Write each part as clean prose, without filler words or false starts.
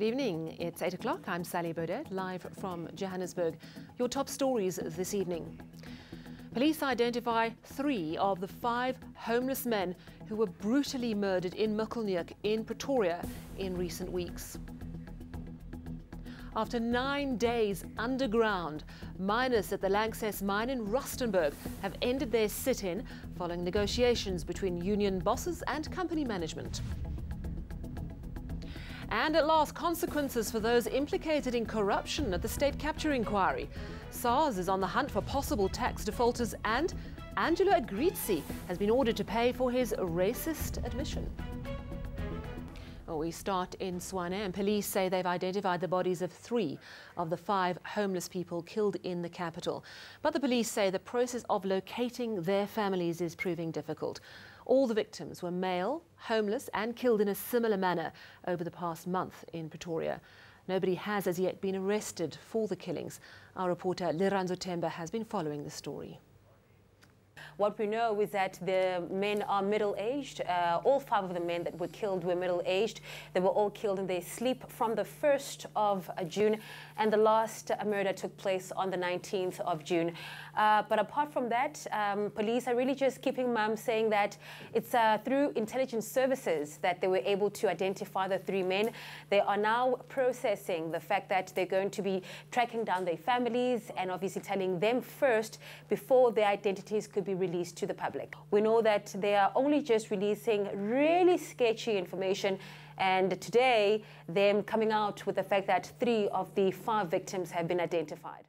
Good evening. It's 8 o'clock. I'm Sally Baudet, live from Johannesburg. Your top stories this evening. Police identify 3 of the 5 homeless men who were brutally murdered in Mikkelneuk in Pretoria in recent weeks. After 9 days underground, miners at the Lanxess mine in Rustenburg have ended their sit-in following negotiations between union bosses and company management. And at last, consequences for those implicated in corruption at the state capture inquiry. SARS is on the hunt for possible tax defaulters, and Angelo Agrizzi has been ordered to pay for his racist admission. We start in Swane, and police say they've identified the bodies of 3 of the 5 homeless people killed in the capital. But the police say the process of locating their families is proving difficult. All the victims were male, homeless and killed in a similar manner over the past month in Pretoria. Nobody has as yet been arrested for the killings. Our reporter Liranzo Temba has been following the story. What we know is that the men are middle-aged. All 5 of the men that were killed were middle-aged. They were all killed in their sleep from the 1st of June, and the last murder took place on the 19th of June. But apart from that, police are really just keeping mum, saying that it's through intelligence services that they were able to identify the 3 men. They are now processing the fact that they're going to be tracking down their families and obviously telling them first before their identities could be released to the public. We know that they are only just releasing really sketchy information, and today them coming out with the fact that 3 of the 5 victims have been identified.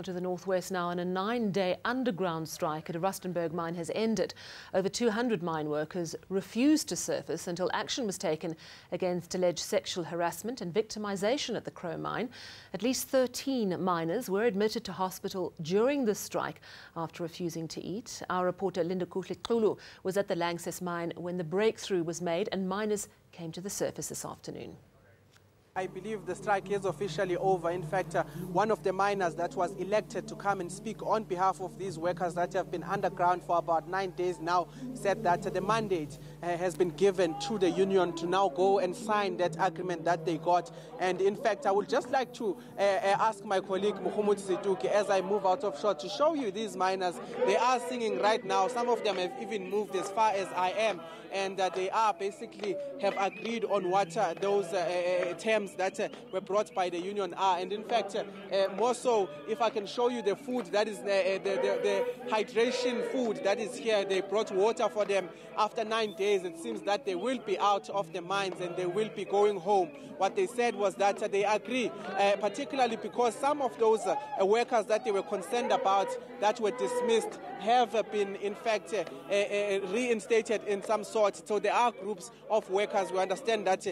To the northwest now, and a 9-day underground strike at a Rustenburg mine has ended. Over 200 mine workers refused to surface until action was taken against alleged sexual harassment and victimisation at the Crow mine. At least 13 miners were admitted to hospital during the strike after refusing to eat. Our reporter Linda Kuhle was at the Lanxess mine when the breakthrough was made and miners came to the surface this afternoon. I believe the strike is officially over. In fact, one of the miners that was elected to come and speak on behalf of these workers that have been underground for about 9 days now said that the mandate has been given to the union to now go and sign that agreement that they got. And in fact, I would just like to ask my colleague Muhammad Situki, as I move out of shot, to show you these miners. They are singing right now. Some of them have even moved as far as I am, and they are basically have agreed on what those terms that were brought by the union are. And in fact, more so, if I can show you the food, that is the hydration food that is here. They brought water for them. After 9 days, it seems that they will be out of the mines and they will be going home. What they said was that they agree, particularly because some of those workers that they were concerned about that were dismissed have been, in fact, reinstated in some sort. So there are groups of workers. We understand that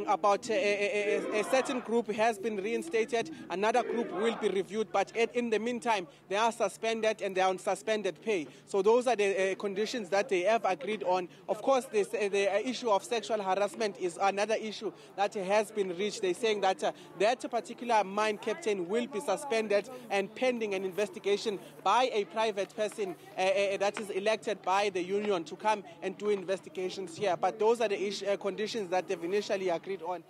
about a certain group has been reinstated, another group will be reviewed, but in the meantime, they are suspended and they are on suspended pay. So those are the conditions that they have agreed on. Of course, the issue of sexual harassment is another issue that has been reached. They're saying that that particular mine captain will be suspended and pending an investigation by a private person that is elected by the union to come and do investigations here. But those are the conditions that they've initially agreed on.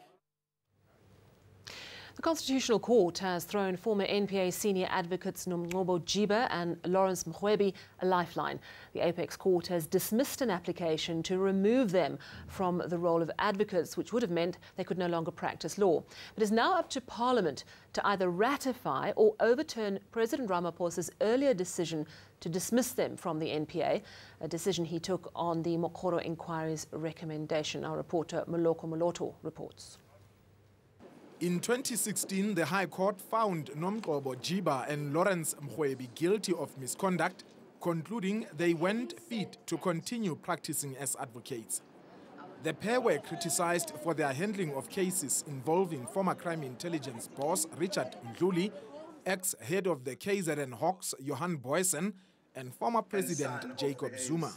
The Constitutional Court has thrown former NPA senior advocates Nomgcobo Jiba and Lawrence Mrwebi a lifeline. The Apex Court has dismissed an application to remove them from the role of advocates, which would have meant they could no longer practice law. It is now up to Parliament to either ratify or overturn President Ramaphosa's earlier decision to dismiss them from the NPA, a decision he took on the Mokgoro inquiry's recommendation. Our reporter Moloko Moloto reports. In 2016, the High Court found Nomgcobo Jiba and Lawrence Mrwebi guilty of misconduct, concluding they weren't fit to continue practicing as advocates. The pair were criticized for their handling of cases involving former crime intelligence boss Richard Mdluli, ex-head of the KZN Hawks Johan Boysen, and former President Jacob Zuma.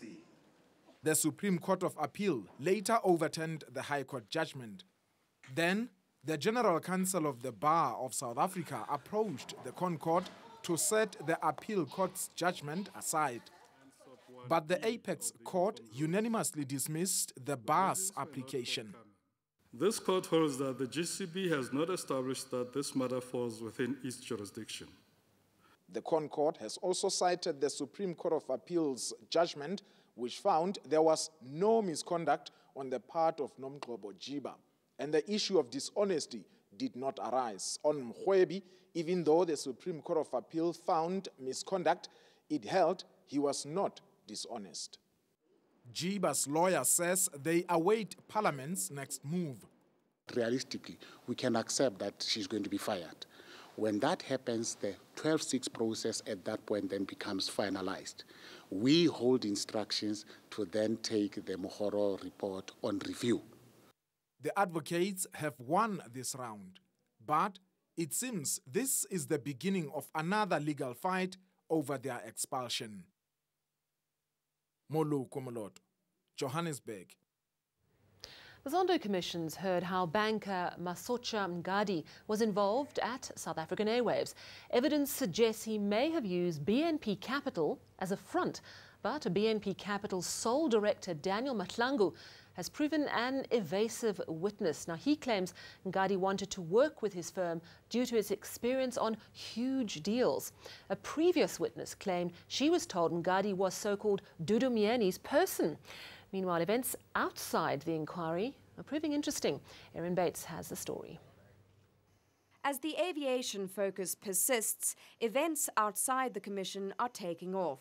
The Supreme Court of Appeal later overturned the High Court judgment. Then, the General Counsel of the Bar of South Africa approached the ConCourt to set the appeal court's judgment aside. But the Apex Court unanimously dismissed the Bar's application. This court holds that the GCB has not established that this matter falls within its jurisdiction. The ConCourt has also cited the Supreme Court of Appeal's judgment, which found there was no misconduct on the part of Nomgcobo Jiba, and the issue of dishonesty did not arise. On Mkhwebi, even though the Supreme Court of Appeal found misconduct, it held he was not dishonest. Jiba's lawyer says they await Parliament's next move. Realistically, we can accept that she's going to be fired. When that happens, the 12-6 process at that point then becomes finalized. We hold instructions to then take the Mohoro report on review. The advocates have won this round, but it seems this is the beginning of another legal fight over their expulsion. Molu Kumulot, Johannesburg. The Zondo Commissions heard how banker Masocha Mngadi was involved at South African Airwaves. Evidence suggests he may have used BNP Capital as a front, but BNP Capital's sole director, Daniel Mahlangu, has proven an evasive witness. Now, he claims Mngadi wanted to work with his firm due to his experience on huge deals. A previous witness claimed she was told Mngadi was so-called Dudu Myeni's person. Meanwhile, events outside the inquiry are proving interesting. Erin Bates has the story. As the aviation focus persists, events outside the Commission are taking off.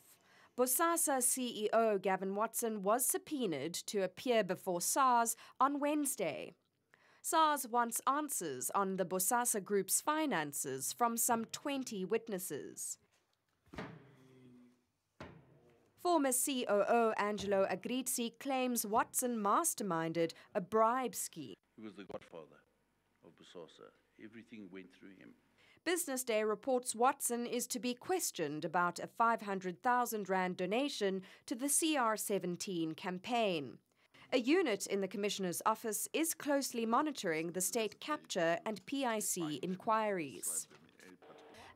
Bosasa CEO Gavin Watson was subpoenaed to appear before SARS on Wednesday. SARS wants answers on the Bosasa Group's finances from some 20 witnesses. Former COO Angelo Agrizzi claims Watson masterminded a bribe scheme. He was the godfather of Bosasa. Everything went through him. Business Day reports Watson is to be questioned about a 500,000 rand donation to the CR17 campaign. A unit in the Commissioner's office is closely monitoring the state capture and PIC inquiries.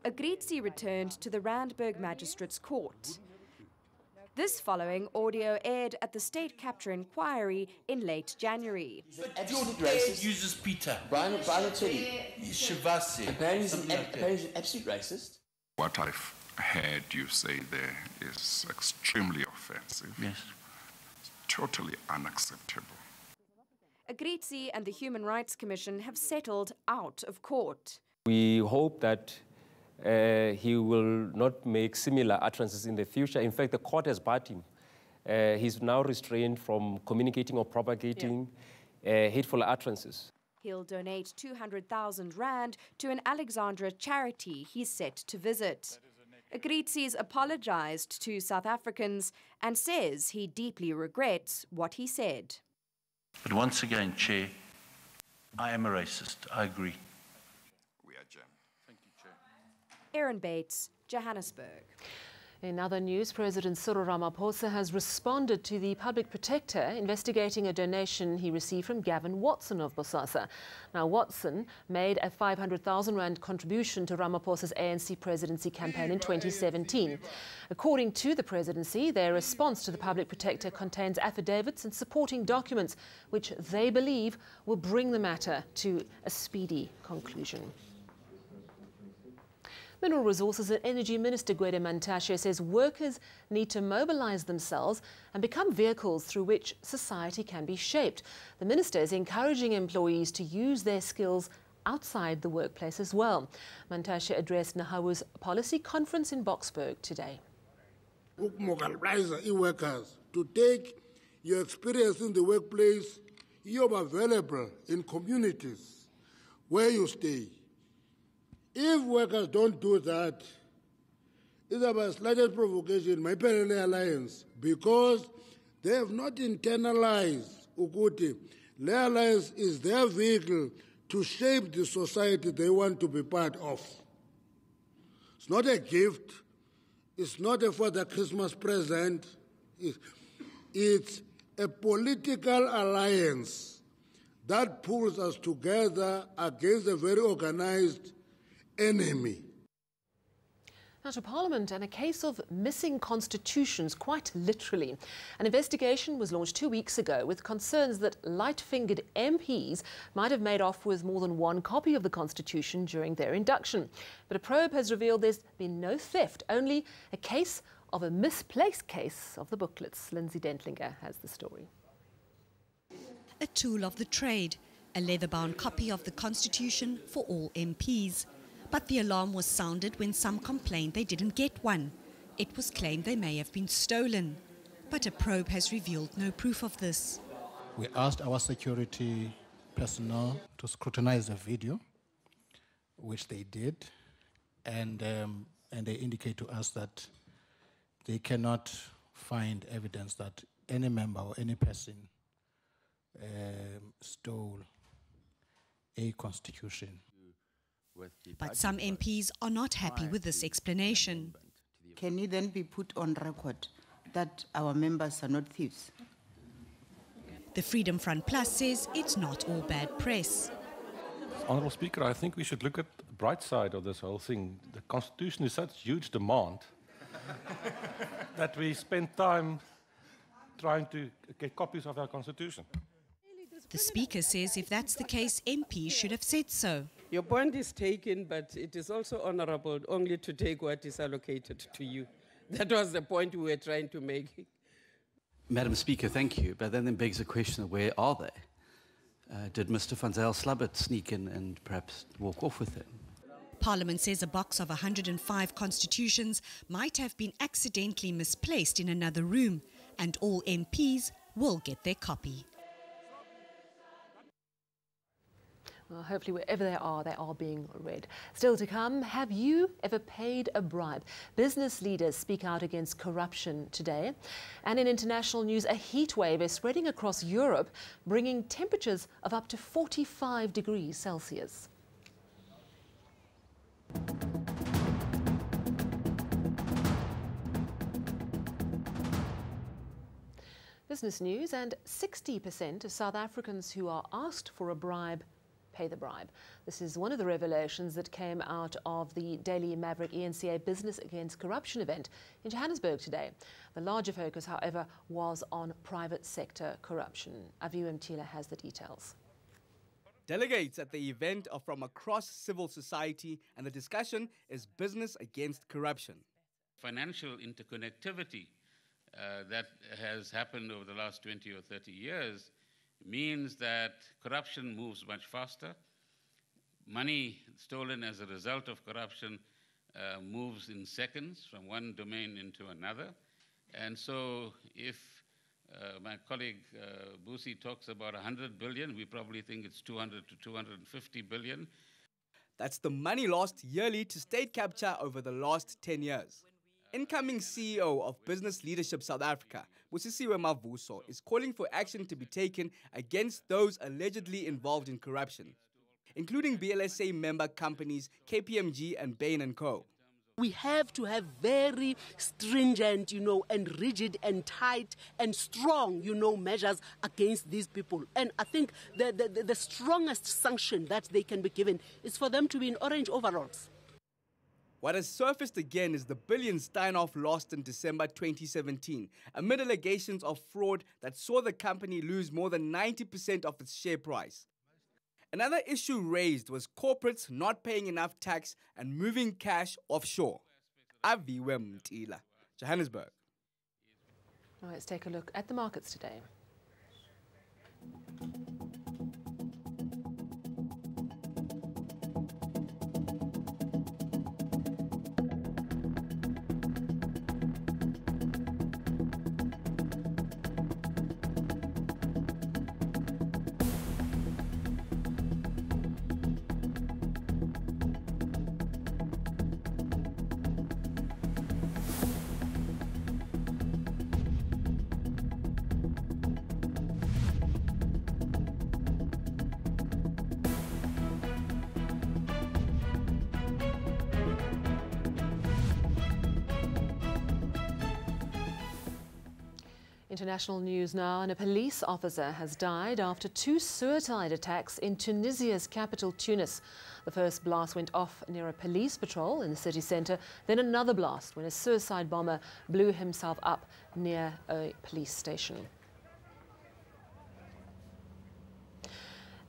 Agrizzi returned to the Randburg Magistrates Court. This following audio aired at the state capture inquiry in late January. Absolute racist. Uses Peter. Brian Teddy. Shavasi. Apparently he's an absolute racist. What I've heard you say there is extremely offensive. Yes. Totally unacceptable. Agrizzi and the Human Rights Commission have settled out of court. We hope that he will not make similar utterances in the future. In fact, the court has barred him. He's now restrained from communicating or propagating hateful utterances. He'll donate 200,000 rand to an Alexandra charity he's set to visit. Agrizzi's apologized to South Africans and says he deeply regrets what he said. But once again, Chair, I am a racist. I agree. We are jammed. Thank you, Chair. Erin Bates, Johannesburg. In other news, President Cyril Ramaphosa has responded to the public protector investigating a donation he received from Gavin Watson of Bosasa. Now, Watson made a 500,000 rand contribution to Ramaphosa's ANC presidency campaign in 2017. According to the presidency, their response to the public protector contains affidavits and supporting documents which they believe will bring the matter to a speedy conclusion. Mineral Resources and Energy Minister Gwede Mantashe says workers need to mobilize themselves and become vehicles through which society can be shaped. The minister is encouraging employees to use their skills outside the workplace as well. Mantashe addressed Nahawu's policy conference in Boksburg today. Mobilize workers to take your experience in the workplace. You're available in communities where you stay. If workers don't do that, it's about slightest provocation, my parallel alliance, because they have not internalized Ukuti. Their alliance is their vehicle to shape the society they want to be part of. It's not a gift. It's not a Father Christmas present. It's a political alliance that pulls us together against a very organized enemy. Now to Parliament and a case of missing constitutions, quite literally. An investigation was launched 2 weeks ago with concerns that light-fingered MPs might have made off with more than one copy of the constitution during their induction. But a probe has revealed there's been no theft, only a case of a misplaced case of the booklets. Lindsay Dentlinger has the story. A tool of the trade, a leather-bound copy of the constitution for all MPs. But the alarm was sounded when some complained they didn't get one. It was claimed they may have been stolen. But a probe has revealed no proof of this. We asked our security personnel to scrutinize the video, which they did, and they indicate to us that they cannot find evidence that any member or any person stole a constitution. But some MPs are not happy with this explanation. Can it then be put on record that our members are not thieves? The Freedom Front Plus says it's not all bad press. Honourable Speaker, I think we should look at the bright side of this whole thing. The Constitution is such huge demand that we spend time trying to get copies of our Constitution. The Speaker says if that's the case, MPs should have said so. Your point is taken, but it is also honourable only to take what is allocated to you. That was the point we were trying to make. Madam Speaker, thank you. But then begs the question of where are they? Did Mr Van Zyl Slabbert sneak in and perhaps walk off with them? Parliament says a box of 105 constitutions might have been accidentally misplaced in another room, and all MPs will get their copy. Well, hopefully wherever they are being read. Still to come, have you ever paid a bribe? Business leaders speak out against corruption today. And in international news, a heat wave is spreading across Europe, bringing temperatures of up to 45 degrees Celsius. Business news, and 60% of South Africans who are asked for a bribe pay the bribe. This is one of the revelations that came out of the Daily Maverick ENCA Business Against Corruption event in Johannesburg today. The larger focus, however, was on private sector corruption. Aviu Mtila has the details. Delegates at the event are from across civil society, and the discussion is business against corruption. Financial interconnectivity that has happened over the last 20 or 30 years means that corruption moves much faster. Money stolen as a result of corruption moves in seconds from one domain into another. And so if my colleague Busi talks about 100 billion, we probably think it's 200 to 250 billion. That's the money lost yearly to state capture over the last 10 years. Incoming CEO of Business Leadership South Africa, Busisiwe Mavuso, is calling for action to be taken against those allegedly involved in corruption, including BLSA member companies KPMG and Bain & Co. We have to have very stringent, and rigid and tight and strong, measures against these people. And I think the strongest sanction that they can be given is for them to be in orange overalls. What has surfaced again is the billions Steinhoff lost in December 2017, amid allegations of fraud that saw the company lose more than 90% of its share price. Another issue raised was corporates not paying enough tax and moving cash offshore. Aviu Mtila, Johannesburg. Now let's take a look at the markets today. International news now, and a police officer has died after 2 suicide attacks in Tunisia's capital, Tunis. The first blast went off near a police patrol in the city centre, then another blast when a suicide bomber blew himself up near a police station.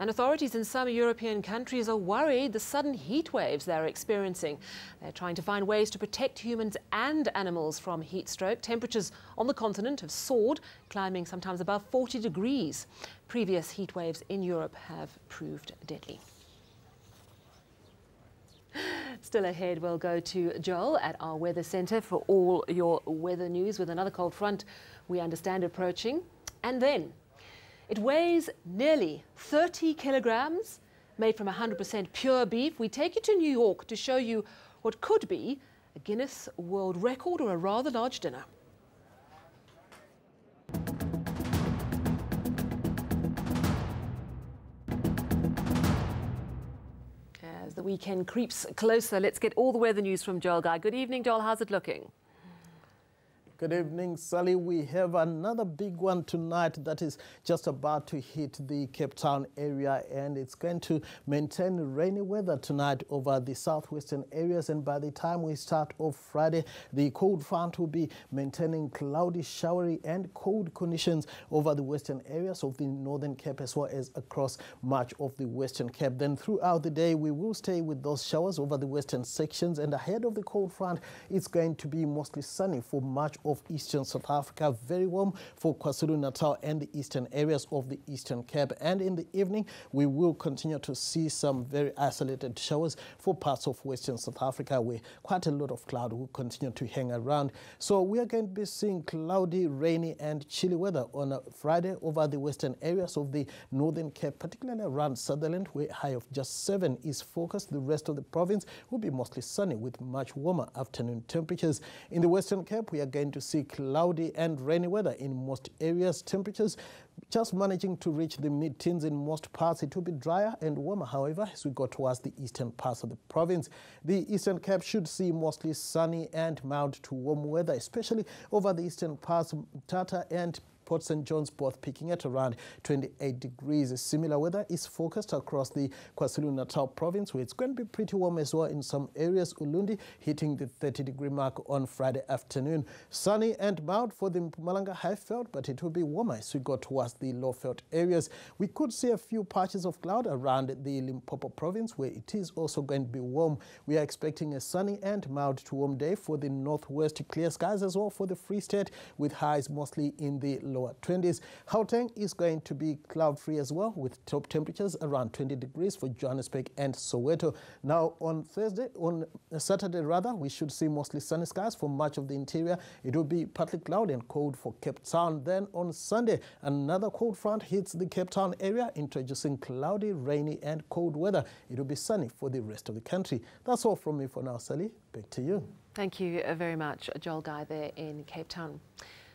And authorities in some European countries are worried the sudden heat waves they're experiencing. They're trying to find ways to protect humans and animals from heat stroke. Temperatures on the continent have soared, climbing sometimes above 40 degrees. Previous heat waves in Europe have proved deadly. Still ahead, we'll go to Joel at our weather centre for all your weather news, with another cold front we understand approaching. And then it weighs nearly 30 kilograms, made from 100% pure beef. We take you to New York to show you what could be a Guinness World Record or a rather large dinner. As the weekend creeps closer, let's get all the weather news from Joel Guy. Good evening, Joel. How's it looking? Good evening, Sally. We have another big one tonight that is just about to hit the Cape Town area, and it's going to maintain rainy weather tonight over the southwestern areas. And by the time we start off Friday, the cold front will be maintaining cloudy, showery and cold conditions over the western areas of the Northern Cape as well as across much of the Western Cape. Then throughout the day, we will stay with those showers over the western sections, and ahead of the cold front, it's going to be mostly sunny for much of eastern South Africa, very warm for KwaZulu-Natal and the eastern areas of the Eastern Cape. And in the evening, we will continue to see some very isolated showers for parts of western South Africa, where quite a lot of cloud will continue to hang around. So we are going to be seeing cloudy, rainy and chilly weather on a Friday over the western areas of the Northern Cape, particularly around Sutherland, where a high of just 7 is focused. The rest of the province will be mostly sunny with much warmer afternoon temperatures. In the Western Cape, we are going to see cloudy and rainy weather in most areas. Temperatures just managing to reach the mid-teens in most parts. It will be drier and warmer, however, as we go towards the eastern parts of the province. The Eastern Cape should see mostly sunny and mild to warm weather, especially over the eastern parts, Tata and Port St. John's both peaking at around 28 degrees. Similar weather is forecast across the KwaZulu-Natal province, where it's going to be pretty warm as well in some areas. Ulundi hitting the 30-degree mark on Friday afternoon. Sunny and mild for the Mpumalanga Highveld, but it will be warmer as we go towards the Lowveld areas. We could see a few patches of cloud around the Limpopo province, where it is also going to be warm. We are expecting a sunny and mild to warm day for the northwest, clear skies as well for the Free State, with highs mostly in the lower 20s. Gauteng is going to be cloud-free as well, with top temperatures around 20 degrees for Johannesburg and Soweto. Now on Saturday, we should see mostly sunny skies for much of the interior. It will be partly cloudy and cold for Cape Town. Then on Sunday, another cold front hits the Cape Town area, introducing cloudy, rainy and cold weather. It will be sunny for the rest of the country. That's all from me for now, Sally. Back to you. Thank you very much, Joel Guy there in Cape Town.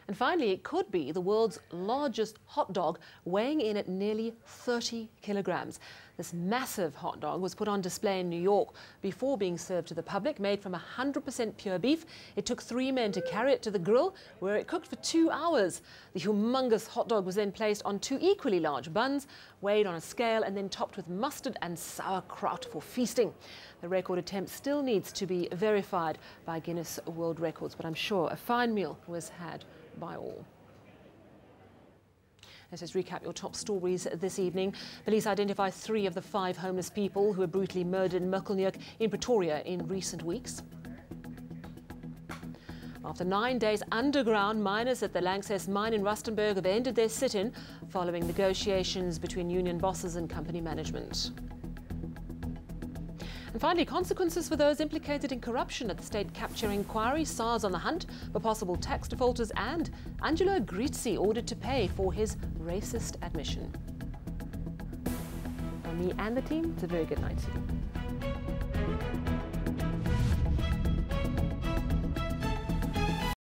And finally, it could be the world's largest hot dog, weighing in at nearly 30 kilograms. This massive hot dog was put on display in New York before being served to the public. Made from 100% pure beef, it took 3 men to carry it to the grill, where it cooked for 2 hours. The humongous hot dog was then placed on 2 equally large buns, weighed on a scale and then topped with mustard and sauerkraut for feasting. The record attempt still needs to be verified by Guinness World Records, but I'm sure a fine meal was had by all. Let us recap your top stories this evening. Police identify 3 of the 5 homeless people who were brutally murdered in Merkelniuk in Pretoria in recent weeks. After 9 days underground, miners at the Lanxess mine in Rustenburg have ended their sit-in following negotiations between union bosses and company management. And finally, consequences for those implicated in corruption at the state capture inquiry. SARS on the hunt for possible tax defaulters, and Angelo Grizzi ordered to pay for his racist admission. From me and the team, it's a very good night to you.